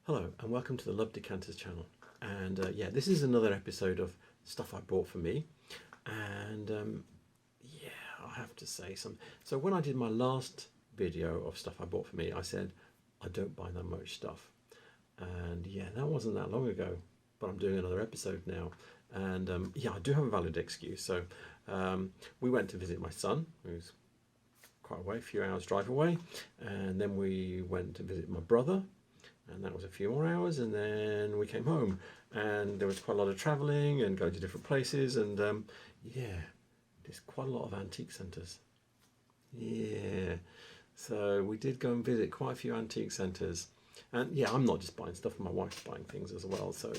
Hello and welcome to the Love Decanters channel. And yeah, this is another episode of stuff I bought for me. And yeah, I have to say something. So when I did my last video of stuff I bought for me, I said I don't buy that much stuff. And yeah, that wasn't that long ago, but I'm doing another episode now. And yeah, I do have a valid excuse. So we went to visit my son, who's quite away, a few hours drive away. And then we went to visit my brother, and that was a few more hours, and then we came home, and there was quite a lot of travelling and going to different places, and yeah, there's quite a lot of antique centres. Yeah, so we did go and visit quite a few antique centres, and yeah, I'm not just buying stuff, my wife's buying things as well. So,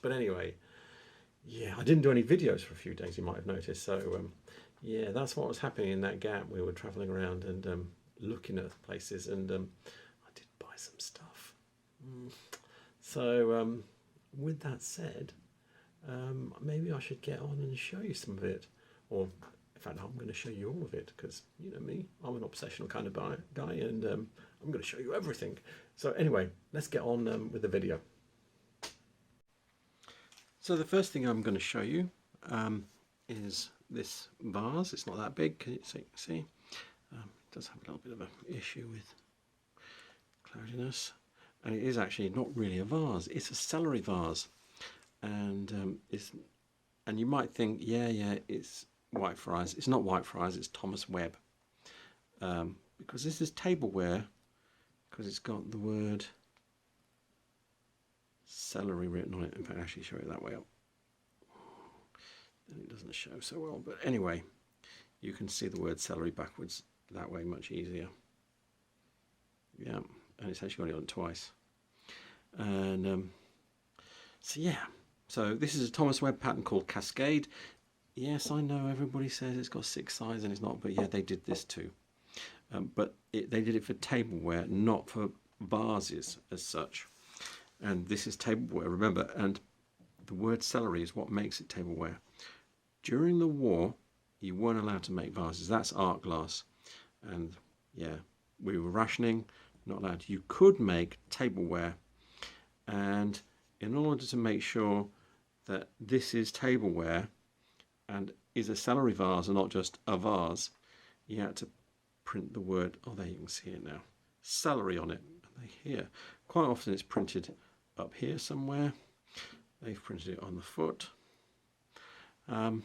but anyway, yeah, I didn't do any videos for a few days, you might have noticed. So yeah, that's what was happening in that gap. We were travelling around and looking at places, and I did buy some stuff. So with that said, maybe I should get on and show you some of it, or in fact I'm going to show you all of it, because you know me, I'm an obsessional kind of guy, and I'm going to show you everything. So anyway, let's get on with the video. So the first thing I'm going to show you is this vase. It's not that big, can you see? It does have a little bit of an issue with cloudiness. And it is actually not really a vase, it's a celery vase. And and you might think, yeah, it's White Friars. It's not White Friars, it's Thomas Webb. Because this is tableware, because it's got the word celery written on it. In fact, I'll actually show it that way up. Then it doesn't show so well, but anyway, you can see the word celery backwards that way much easier. Yeah, and it's actually got it on twice. And so yeah, so this is a Thomas Webb pattern called Cascade. Yes, I know everybody says it's got 6 sides and it's not, but yeah, they did this too. But they did it for tableware, not for vases as such. And this is tableware, remember, and the word celery is what makes it tableware. During the war, you weren't allowed to make vases. That's art glass. And yeah, we were rationing, not allowed. You could make tableware. And in order to make sure that this is tableware and is a celery vase and not just a vase, you had to print the word, oh there you can see it now, celery on it. Here, quite often it's printed up here somewhere. They've printed it on the foot. So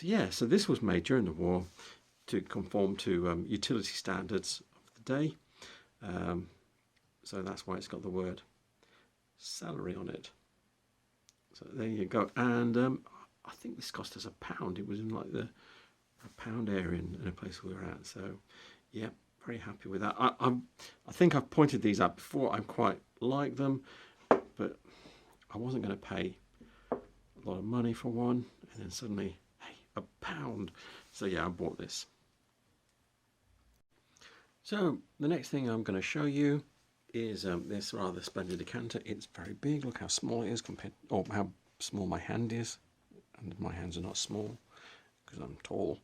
yeah, so this was made during the war to conform to utility standards of the day. So that's why it's got the word celery on it. So there you go. And I think this cost us £1. It was in like the £1 area in a place we were at. So yeah, very happy with that. I think I've pointed these out before. I quite like them, but I wasn't going to pay a lot of money for one, and then suddenly, hey, £1. So yeah, I bought this. So the next thing I'm going to show you is this rather splendid decanter. It's very big. Look how small it is compared, or how small my hand is. And my hands are not small because I'm tall.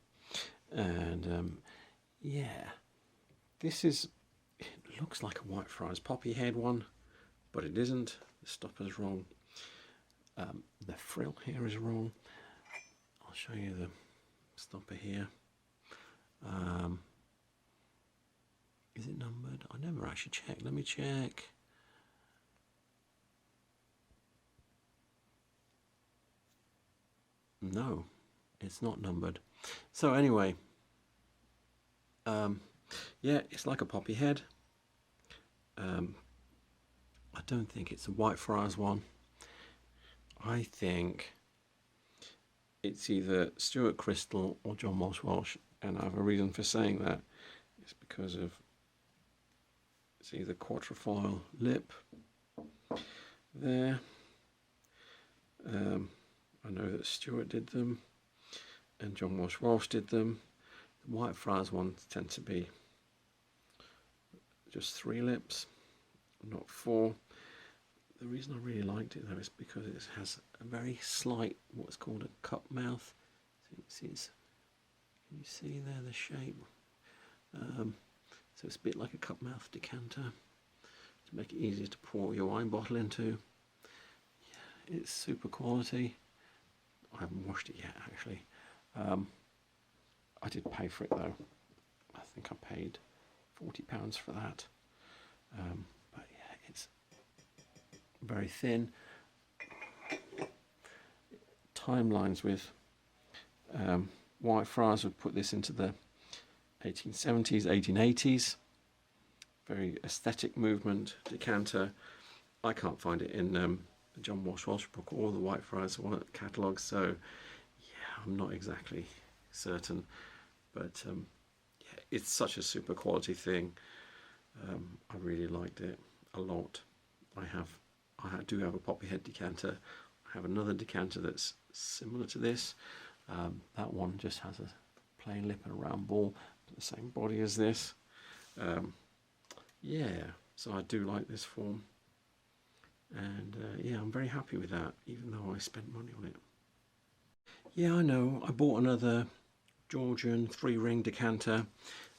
And yeah, this is, it looks like a White Friars poppy head one, but it isn't. The stopper's wrong. The frill here is wrong. I'll show you the stopper here. Is it numbered? I never actually checked. Let me check. No, it's not numbered. So anyway, yeah, it's like a poppy head. I don't think it's a White Friars one. I think it's either Stuart Crystal or John Walsh, and I have a reason for saying that. It's because of, it's either quatrefoil lip there. I know that Stuart did them and John Walsh did them. The White Friars ones tend to be just 3 lips, not 4. The reason I really liked it though is because it has a very slight, what's called a cup mouth. Can you see there the shape? So it's a bit like a cup mouth decanter. to make it easier to pour your wine bottle into. Yeah, it's super quality. I haven't washed it yet, actually. I did pay for it though. I think I paid £40 for that. But yeah, it's very thin. Timelines with White Friars would put this into the 1870s, 1880s. Very aesthetic movement, decanter. I can't find it in the John Walsh book or the White Friars catalogue, so yeah, I'm not exactly certain. But yeah, it's such a super quality thing. I really liked it a lot. I do have a poppy head decanter. I have another decanter that's similar to this. That one just has a plain lip and a round ball, the same body as this. Yeah, so I do like this form, and yeah, I'm very happy with that, even though I spent money on it. Yeah, I know, I bought another Georgian 3-ring decanter.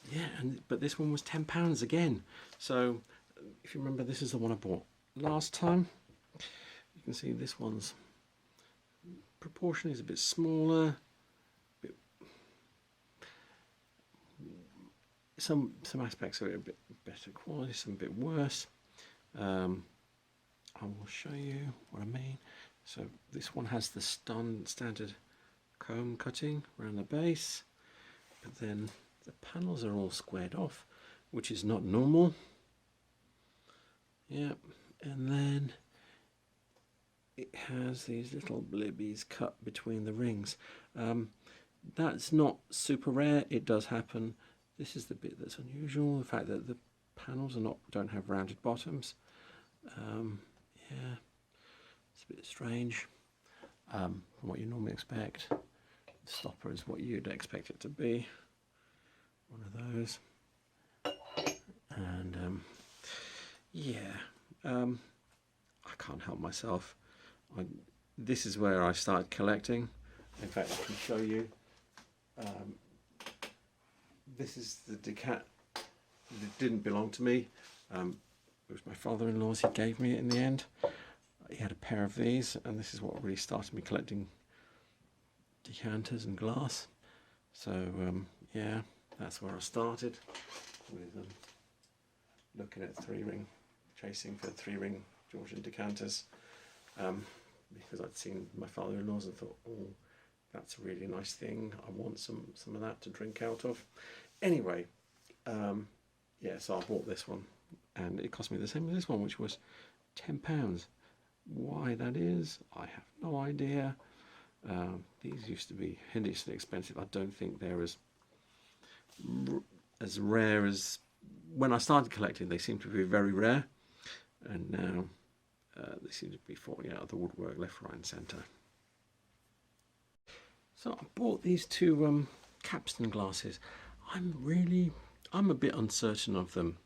Yeah, but this one was £10 again. So if you remember, this is the one I bought last time. You can see this one's proportion is a bit smaller. Some aspects of it are a bit better quality, some a bit worse. I will show you what I mean. So this one has the standard comb cutting around the base, but then the panels are all squared off, which is not normal. Yeah, and then it has these little blibbies cut between the rings. That's not super rare, it does happen. This is the bit that's unusual, the fact that the panels don't have rounded bottoms. Yeah, it's a bit strange from what you normally expect. The stopper is what you'd expect it to be, one of those. And yeah, I can't help myself. This is where I started collecting. In fact, I can show you. This is the decant. It didn't belong to me. It was my father-in-law's. He gave me it in the end. He had a pair of these, and this is what really started me collecting decanters and glass. So yeah, that's where I started with looking at 3-ring, chasing for 3-ring Georgian decanters, because I'd seen my father-in-law's and thought, oh, that's a really nice thing. I want some of that to drink out of. Anyway, yeah, so I bought this one, and it cost me the same as this one, which was £10. Why that is, I have no idea. These used to be hideously expensive. I don't think they're as rare as when I started collecting. They seem to be very rare, and now they seem to be falling out of the woodwork left, right and centre. So I bought these two capstan glasses. I'm a bit uncertain of them.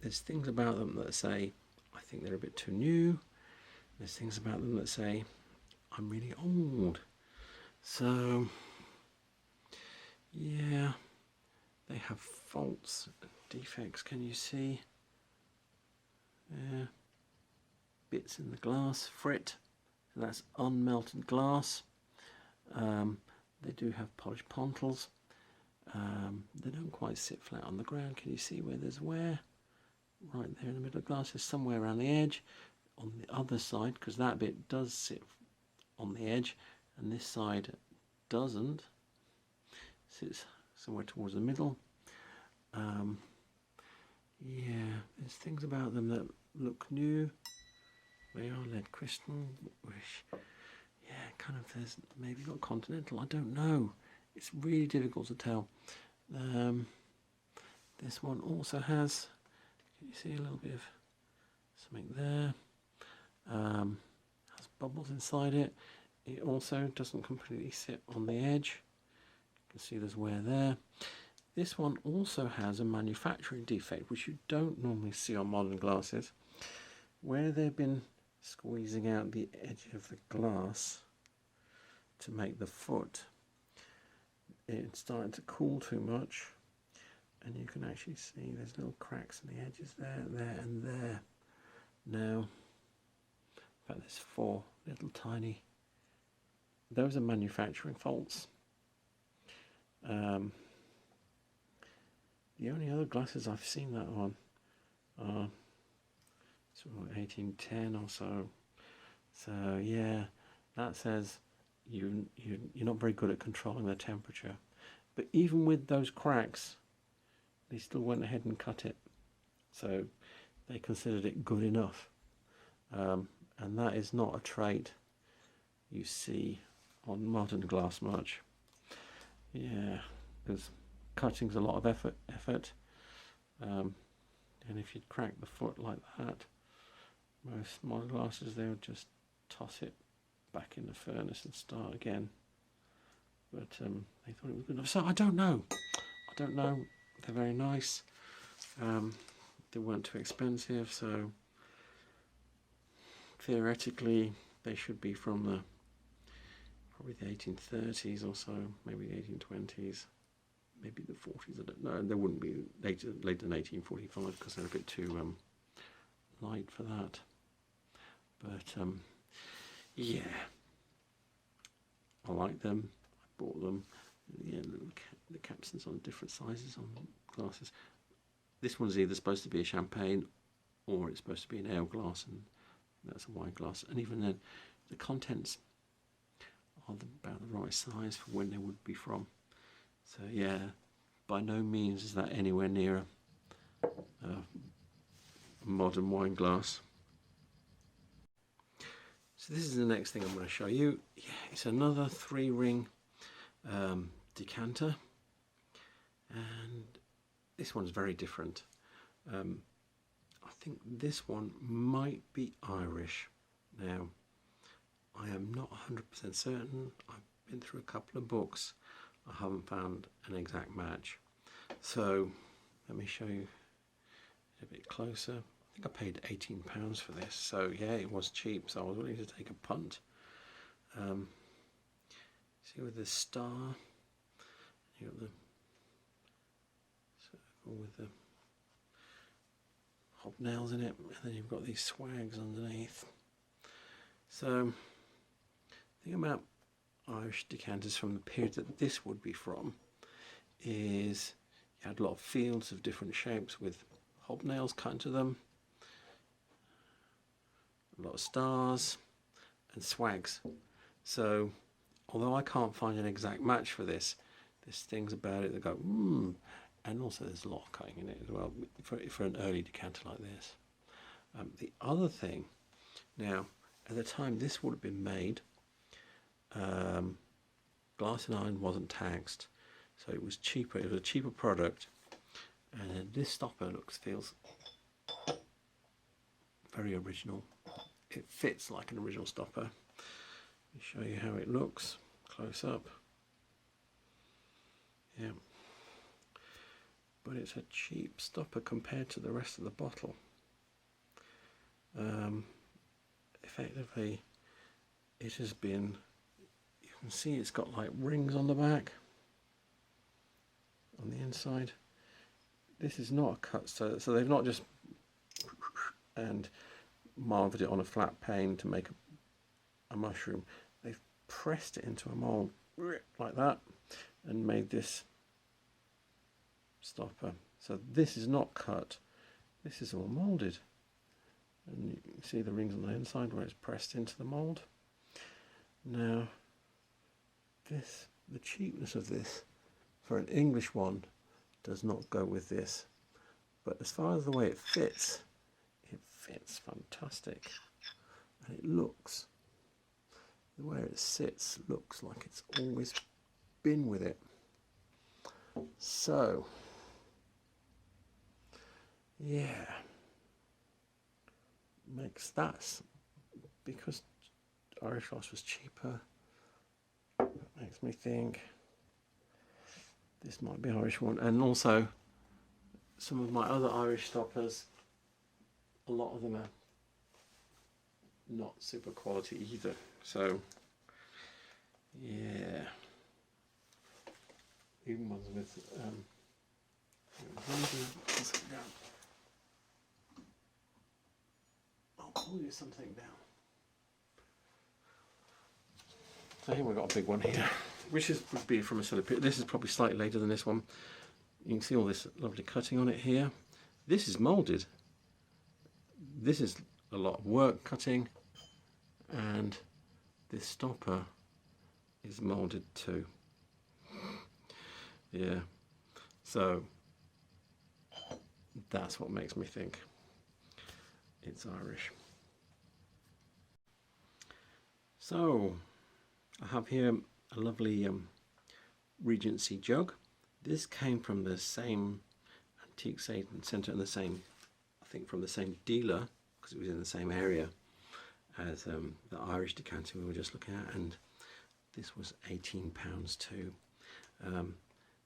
There's things about them that say I think they're a bit too new. There's things about them that say I'm really old. So yeah, they have faults, defects. Can you see? Yeah, bits in the glass, frit. So that's unmelted glass. They do have polished pontals. They don't quite sit flat on the ground. Can you see where there's wear? Right there in the middle of the glass is somewhere around the edge. On the other side, because that bit does sit on the edge, and this side doesn't. Sits somewhere towards the middle. Yeah, there's things about them that look new. They are lead crystal, which, yeah, kind of, there's maybe got continental, I don't know. It's really difficult to tell. This one also has, can you see a little bit of something there? Has bubbles inside it. It also doesn't completely sit on the edge. You can see there's wear there. This one also has a manufacturing defect, which you don't normally see on modern glasses, where they've been squeezing out the edge of the glass to make the foot. It's starting to cool too much, and you can actually see there's little cracks in the edges there, there and there. Now, in fact there's 4 little tiny, those are manufacturing faults. The only other glasses I've seen that on are sort of 1810 or so. So yeah, that says you're not very good at controlling the temperature. But even with those cracks, they still went ahead and cut it. So they considered it good enough. And that is not a trait you see on modern glass much. Yeah, because cutting's a lot of effort. And if you'd crack the foot like that, most modern glasses, they would just toss it back in the furnace and start again. But they thought it was good enough. So I don't know. They're very nice. They weren't too expensive, so theoretically they should be from probably the 1830s or so, maybe the 1820s, maybe the 40s. I don't know. They wouldn't be later than 1845 because they're a bit too light for that. But yeah, I like them. I bought them. Yeah, the capsons on different sizes on glasses. This one's either supposed to be a champagne or it's supposed to be an ale glass, and that's a wine glass. And even then, the contents are about the right size for when they would be from. So yeah, by no means is that anywhere near a modern wine glass. So this is the next thing I'm going to show you. Yeah, it's another 3-ring decanter, and this one's very different. I think this one might be Irish. Now, I am not 100% certain. I've been through a couple of books. I haven't found an exact match. So let me show you a bit closer. I think I paid £18 for this. So yeah, it was cheap. So I was willing to take a punt. See with the star, you got the circle with the hobnails in it, and then you've got these swags underneath. So the thing about Irish decanters from the period that this would be from is you had a lot of fields of different shapes with hobnails cut into them, a lot of stars and swags. So although I can't find an exact match for this, there's things about it that go and also there's a lot of cutting in it as well for an early decanter like this. The other thing, now at the time this would have been made, glass and iron wasn't taxed, so it was cheaper. It was a cheaper product, and this stopper feels very original. It fits like an original stopper. Let me show you how it looks close up. Yeah, but it's a cheap stopper compared to the rest of the bottle. Effectively, it has been, you can see it's got like rings on the back, on the inside. This is not a cut, so they've not just and molded it on a flat pane to make a mushroom. They've pressed it into a mold like that and made this stopper. So this is not cut, this is all molded, and you can see the rings on the inside where it's pressed into the mold. Now the cheapness of this for an English one does not go with this, but as far as the way it fits fantastic, and it looks, the way it sits looks like it's always been with it. So yeah, makes that, because Irish glass was cheaper, makes me think this might be Irish one. And also some of my other Irish stoppers, a lot of them are not super quality either. So yeah, even ones with pull you something down. So here we've got a big one here, which would be from a sort of, this is probably slightly later than this one. You can see all this lovely cutting on it here. This is moulded. This is a lot of work cutting, and this stopper is moulded too. Yeah, so that's what makes me think it's Irish. So I have here a lovely Regency jug. This came from the same antique centre and the same, I think from the same dealer, because it was in the same area as the Irish decanter we were just looking at, and this was £18 too.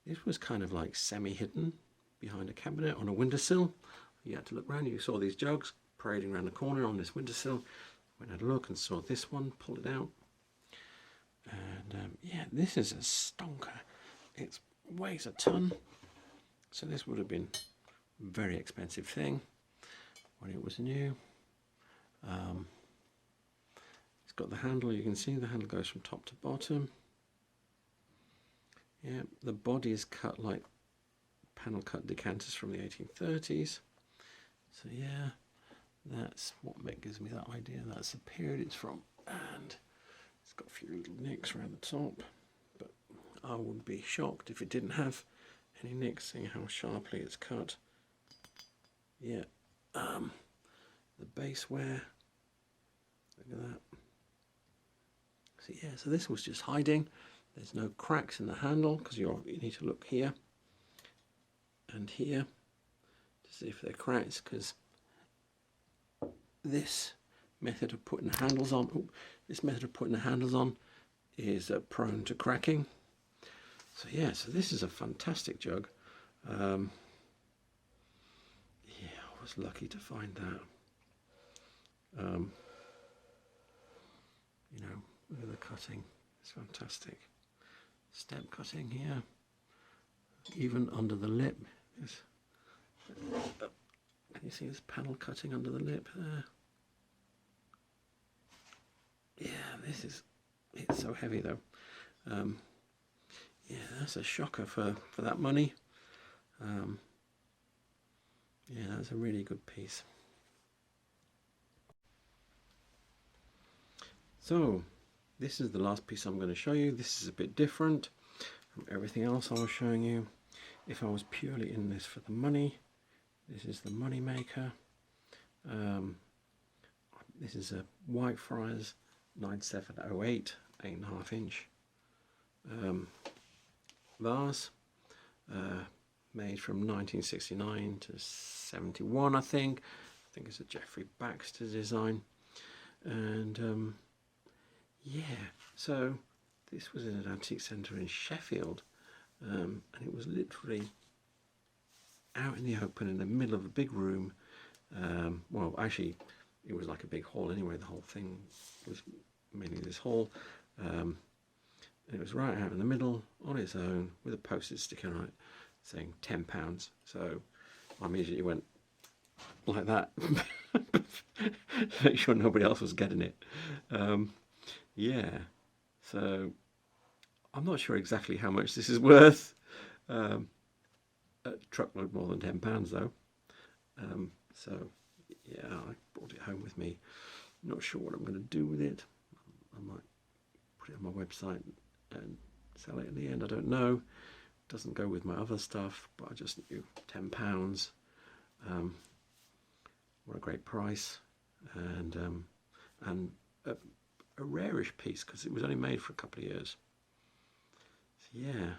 This was kind of like semi-hidden behind a cabinet on a windowsill. You had to look around, you saw these jugs parading around the corner on this windowsill. Went and had a look and saw this one, pulled it out. And yeah, this is a stonker. It weighs a ton. So this would have been a very expensive thing when it was new. It's got the handle, you can see the handle goes from top to bottom. Yeah, the body is cut like panel cut decanters from the 1830s. So yeah, that's what gives me that idea. That's the period it's from, and it's got a few little nicks around the top, but I would be shocked if it didn't have any nicks, seeing how sharply it's cut. Yeah, the base wear, look at that. So yeah, so this was just hiding. There's no cracks in the handle because you need to look here and here to see if they're cracks, because this method of putting the handles on, is prone to cracking. So yeah, so this is a fantastic jug. Yeah, I was lucky to find that. You know, look at the cutting, it's fantastic. Step cutting here, even under the lip. Can you see this panel cutting under the lip there? Yeah, it's so heavy though. Yeah, that's a shocker for that money. Yeah, that's a really good piece. So this is the last piece I'm going to show you. This is a bit different from everything else I was showing you. If I was purely in this for the money, this is the money maker. This is a Whitefriars 9708 8.5 inch vase, made from 1969 to 71, I think. I think it's a Geoffrey Baxter design. And yeah, so this was in an antique centre in Sheffield, and it was literally out in the open in the middle of a big room. Well, actually, it was like a big hall anyway. The whole thing was mainly this hall. And it was right out in the middle on its own with a postage sticker on it saying £10. So I immediately went like that, make sure nobody else was getting it. Yeah, so I'm not sure exactly how much this is worth. A truckload more than £10 though. So yeah, I brought it home with me. Not sure what I'm going to do with it. I might put it on my website and sell it in the end. I don't know. It doesn't go with my other stuff, but I just knew £10. What a great price, and a rarish piece because it was only made for a couple of years. So yeah,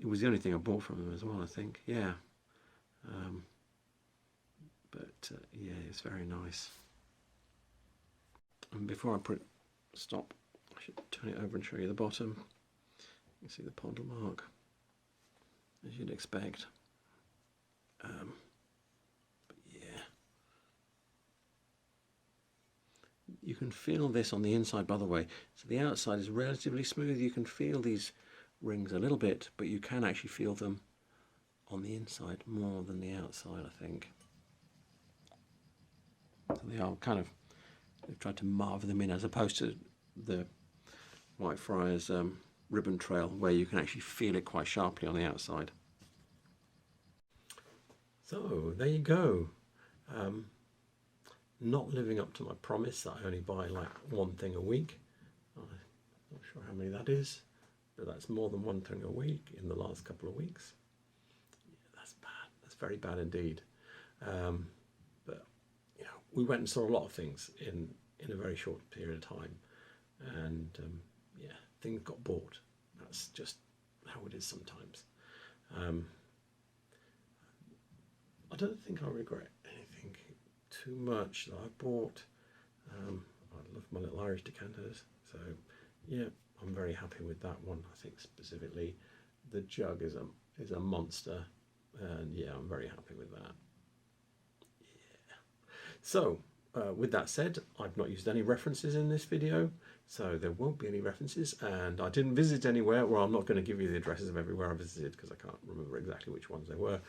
it was the only thing I bought from them as well, I think. Yeah, but yeah, it's very nice. And before I stop, I should turn it over and show you the bottom. You can see the pondle mark, as you'd expect. But yeah, you can feel this on the inside, by the way. So the outside is relatively smooth. You can feel these rings a little bit, but you can actually feel them on the inside more than the outside, I think. So they are kind of, they've tried to marver them in, as opposed to the Whitefriars ribbon trail, where you can actually feel it quite sharply on the outside. So there you go. Not living up to my promise that I only buy like one thing a week. I'm not sure how many that is, but that's more than one thing a week in the last couple of weeks. Yeah, that's bad. That's very bad indeed. But you know, we went and saw a lot of things in a very short period of time, and yeah, things got bought. That's just how it is sometimes. I don't think I regret anything too much that I bought. I love my little Irish decanters, so yeah, I'm very happy with that one. I think specifically the jug is a monster, and yeah, I'm very happy with that. Yeah. So with that said, I've not used any references in this video, so there won't be any references, and I didn't visit anywhere. Well, I'm not going to give you the addresses of everywhere I visited because I can't remember exactly which ones they were,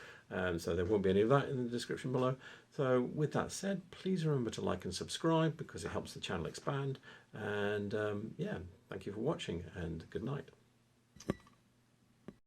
so there won't be any of that in the description below. So with that said, please remember to like and subscribe because it helps the channel expand, and yeah, thank you for watching, and good night.